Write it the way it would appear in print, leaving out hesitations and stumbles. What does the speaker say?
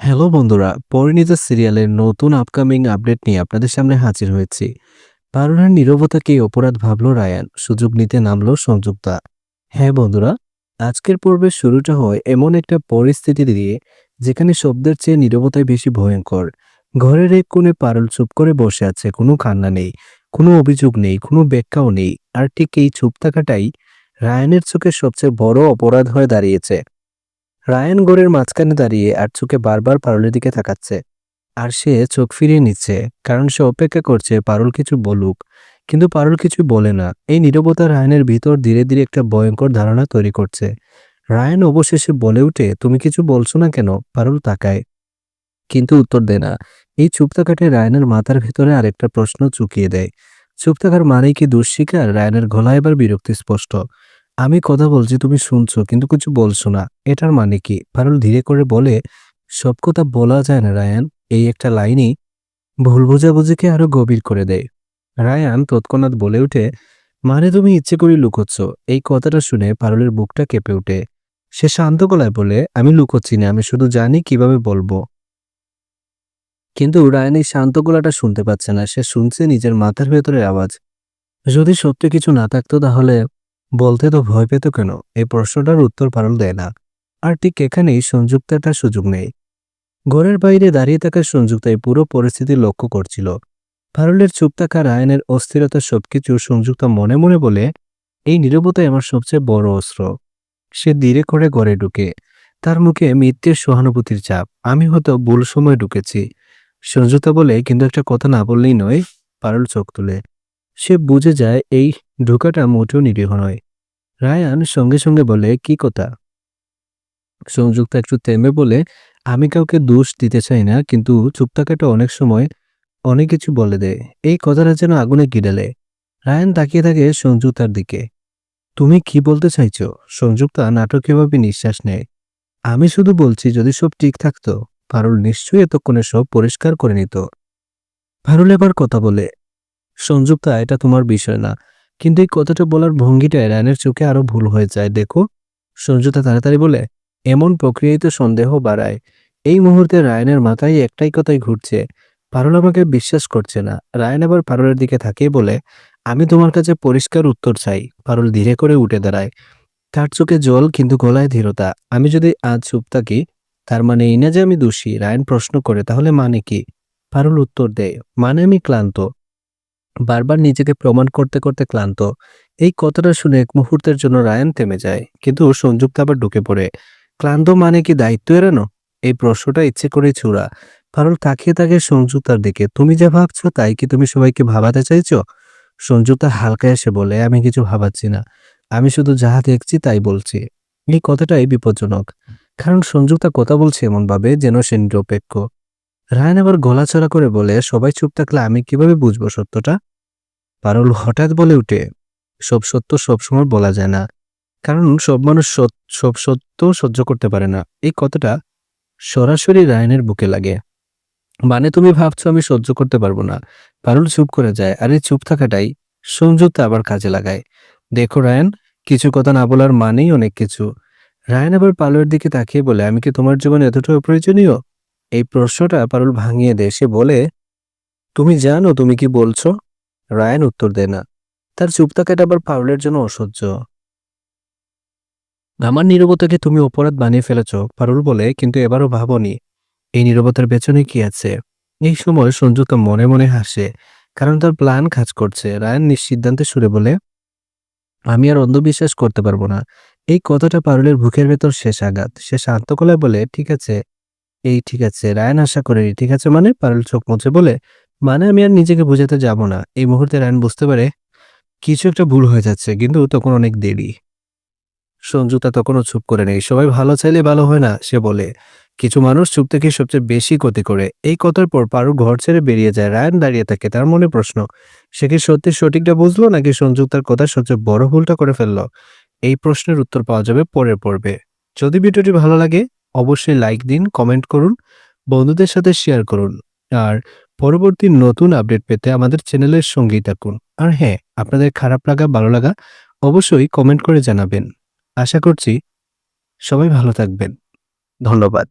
Hello বন্ধুরা, পরিণীতা সিরিয়ালের নতুন আপকামিং আপডেট নিয়ে আপনাদের সামনে হাজির হয়েছি। পারুলের নীরবতাকে অপরাধ ভাবল রায়ান, সুযোগ নিতে নামলো সংযুক্তা। হ্যাঁ বন্ধুরা, আজকের পর্বের শুরুটা হয় এমন একটা পরিস্থিতি দিয়ে যেখানে শব্দের চেয়ে নীরবতাই বেশি ভয়ঙ্কর। ঘরের এক কোণে পারুল চুপ করে বসে আছে, কোনো কান্না নেই, কোনো অভিযোগ নেই, কোনো ব্যাখ্যাও নেই। আর ঠিক এই চুপ থাকাটাই রায়ানের চোখে সবচেয়ে বড় অপরাধ হয়ে দাঁড়িয়েছে। রায়ান ঘরের মাঝখানে দাঁড়িয়ে আর চোখে বারবার পারুলের দিকে তাকাচ্ছে। আর সে চোখ ফিরিয়ে নিচ্ছে, কারণ সে অপেক্ষা করছে পারুল কিছু বলুক। কিন্তু পারুল কিছু বলে না। এই নীরবতা রায়ানের ভিতর ধীরে ধীরে একটা ভয়ঙ্কর ধারণা তৈরি করছে। রায়ান অবশেষে বলে উঠে, তুমি কিছু বলছো না কেন? পারুল তাকায়, কিন্তু উত্তর দেয় না। এই চুপ থাকাটাই রায়ানের মাথার ভেতরে আরেকটা প্রশ্ন চুকিয়ে দেয়। চুপ থাকার মানেই কি দুঃস্বীকার? রায়ানের গলায় এবার বিরক্তি স্পষ্ট। আমি কথা বলছি, তুমি শুনছো কিন্তু কিছু বলছো না, এটার মানে কি? পারুল ধীরে করে বলে, সব কথা বলা যায় না রায়ান। এই একটা লাইনই ভুল বোঝাবুঝিকে আরো গভীর করে দেয়। রায়ান তৎক্ষণাৎ বলে উঠে, মানে তুমি ইচ্ছে করে লুকোচ্ছ? এই কথাটা শুনে পারুলের বুকটা কেঁপে ওঠে। সে শান্ত গলায় বলে, আমি লুকোচ্ছি না, আমি শুধু জানি কিভাবে বলবো। কিন্তু রায়ান এই শান্ত গলাটা শুনতে পাচ্ছে না, সে শুনছে নিজের মাথার ভেতরের আওয়াজ। যদি সত্যি কিছু না থাকতো তাহলে বলতে তো ভয় পেত কেন? এই প্রশ্নটার উত্তর পারুল দেয় না। আর ঠিক এখানেই সংযুক্তাটার সুযোগ নেই। ঘরের বাইরে দাঁড়িয়ে থাকা সংযুক্তা এই পুরো পরিস্থিতি লক্ষ্য করছিল। পারুলের চুপ থাকা, রায়ানের অস্থিরতা সবকিছু সংযুক্তা মনে মনে বলে, এই নীরবতাই আমার সবচেয়ে বড় অস্ত্র। সে ধীরে করে ঘরে ঢুকে, তার মুখে মিথ্যের সহানুভূতির চাপ। আমি হয়তো ভুল সময় ঢুকেছি, সংযুক্তা বলে, কিন্তু একটা কথা না বললেই নয়। পারুল চোখ তুলে, সে বুঝে যায় এই ঢোকাটা মোটেও নিরীহ নয়। রায়ান সঙ্গে সঙ্গে বলে, কি কথা? সংযুক্তা একটু থেমে বলে, আমি কাউকে দোষ দিতে চাই না, কিন্তু চুপ থাকাটা অনেক সময় অনেক কিছু বলে দেয়। এই কথাটা যেন আগুনে গিরালে। রায়ান তাকিয়ে থাকে সংযুক্তার দিকে। তুমি কি বলতে চাইছো? সংযুক্তা নাটকীয়ভাবে নিঃশ্বাস নেয়। আমি শুধু বলছি, যদি সব ঠিক থাকতো পারুল নিশ্চয়ই এতক্ষণে সব পরিষ্কার করে নিত। পারুল এবার কথা বলে, সংযুক্তা, এটা তোমার বিষয় না, কিন্তু এই কথাটা বলার ভঙ্গিটায় রায়ানের চোখে আরো ভুল হয়ে যায়। দেখো, সংযুক্তা তাড়াতাড়ি বলে, এমন প্রক্রিয়ায় তো সন্দেহ বাড়ায়। এই মুহূর্তে রায়ানের মাথায় একটাই কথাই ঘুরছে, পারুল আমাকে বিশ্বাস করছে না। রায়ান আবার পারুলের দিকে তাকিয়ে বলে, আমি তোমার কাছে পরিষ্কার উত্তর চাই। পারুল ধীরে করে উঠে দাঁড়ায়, তার চোখে জল কিন্তু গলায় ধীরতা। আমি যদি আজ চুপ থাকি, তার মানে এই না যে আমি দোষী। রায়ান প্রশ্ন করে, তাহলে মানে কি? পারুল উত্তর দেয়, মানে আমি ক্লান্ত, বারবার নিজেকে প্রমাণ করতে করতে ক্লান্ত। এই কথাটা শুনে এক মুহূর্তের জন্য রায়ান থেমে যায়, কিন্তু সংযুক্ত আবার ঢুকে পড়ে। ক্লান্ত মানে কি দায়িত্ব এড়ানো? এই প্রশ্নটা ইচ্ছে করেই ছুড়া। পারুল তাকিয়ে থাকে সংযুক্তার দিকে। তুমি যা ভাবছো তাই কি তুমি সবাইকে ভাবাতে চাইছো? সংযুক্তা হালকা এসে বলে, আমি কিছু ভাবাচ্ছি না, আমি শুধু যাহা দেখছি তাই বলছি। এই কথাটাই বিপজ্জনক, কারণ সংযুক্তা কথা বলছে এমন ভাবে যেন সে নিরপেক্ষ। রায়ান আবার গলাচড়া করে বলে, সবাই চুপ থাকলে আমি কিভাবে বুঝবো সত্যটা? পারুল হঠাৎ বলে উঠে, সব সত্য সবসময় বলা যায় না, কারণ সব মানুষ সব সত্য সহ্য করতে পারে না। এই কথাটা সরাসরি রায়ানের বুকে লাগে। মানে তুমি ভাবছো আমি সহ্য করতে পারবো না? পারুল চুপ করে যায়, আর এই চুপ থাকাটাই সংযুক্ত আবার কাজে লাগায়। দেখো রায়ান, কিছু কথা না বলার মানেই অনেক কিছু। রায়ান আবার পারুলের দিকে তাকিয়ে বলে, আমি কি তোমার জীবনে এতটাও প্রয়োজনীয়? এই প্রশ্নটা পারুল ভাঙিয়ে দেয়। সে বলে, তুমি জানো তুমি কি বলছো? রায়ান উত্তর দেয় না। তার চুপ থাকাটা আবার পারুলের জন্য অসহ্য। আমার নীরবতাকে তুমি অপরাধ বানিয়ে ফেলেছ, পারুল বলে, কিন্তু এবারও ভাবনি এই নীরবতার পেছনে কি আছে। এই সময় সঞ্জুতা মনে মনে হাসে, কারণ তার প্ল্যান কাজ করছে। রায়ান নিঃসিদ্ধান্তে সুরে বলে, আমি আর অন্ধবিশ্বাস করতে পারবো না। এই কথাটা পারুলের বুকের ভেতর শেষ আঘাত। সে শান্ত গলায় বলে, ঠিক আছে, এই ঠিক আছে। রায়ান আশা করে, ঠিক আছে মানে? পারুল চোখ মুছে বলে, মানে আমি আর নিজেকে বোঝাতে যাব না। এই মুহূর্তে রায়ান বুঝতে পারে কিছু একটা ভুল হয়ে যাচ্ছে, কিন্তু তখন অনেক দেরি। সঞ্জুতা তখনও চুপ করে নেই। সবাই ভালো চাইলে ভালো হয় না, সে বলে। কিছু মানুষ চুপ থেকে সবচেয়ে বেশি ক্ষতি করে। এই কথার পর পারু ঘর ছেড়ে বেরিয়ে যায়। রায়ান দাঁড়িয়ে থাকে, তার মনে প্রশ্ন, সে কি সত্যি সঠিকটা বুঝলো, নাকি সংযুক্তার কথা সবচেয়ে বড় ভুলটা করে ফেললো? এই প্রশ্নের উত্তর পাওয়া যাবে পরের পর্বে। যদি ভিডিওটি ভালো লাগে অবশ্যই লাইক দিন, কমেন্ট করুন, বন্ধুদের সাথে শেয়ার করুন। আর পরবর্তী নতুন আপডেট পেতে আমাদের চ্যানেলের সঙ্গেই থাকুন। আর হ্যাঁ, আপনাদের খারাপ লাগা ভালো লাগা অবশ্যই কমেন্ট করে জানাবেন। আশা করছি সবাই ভালো থাকবেন। ধন্যবাদ।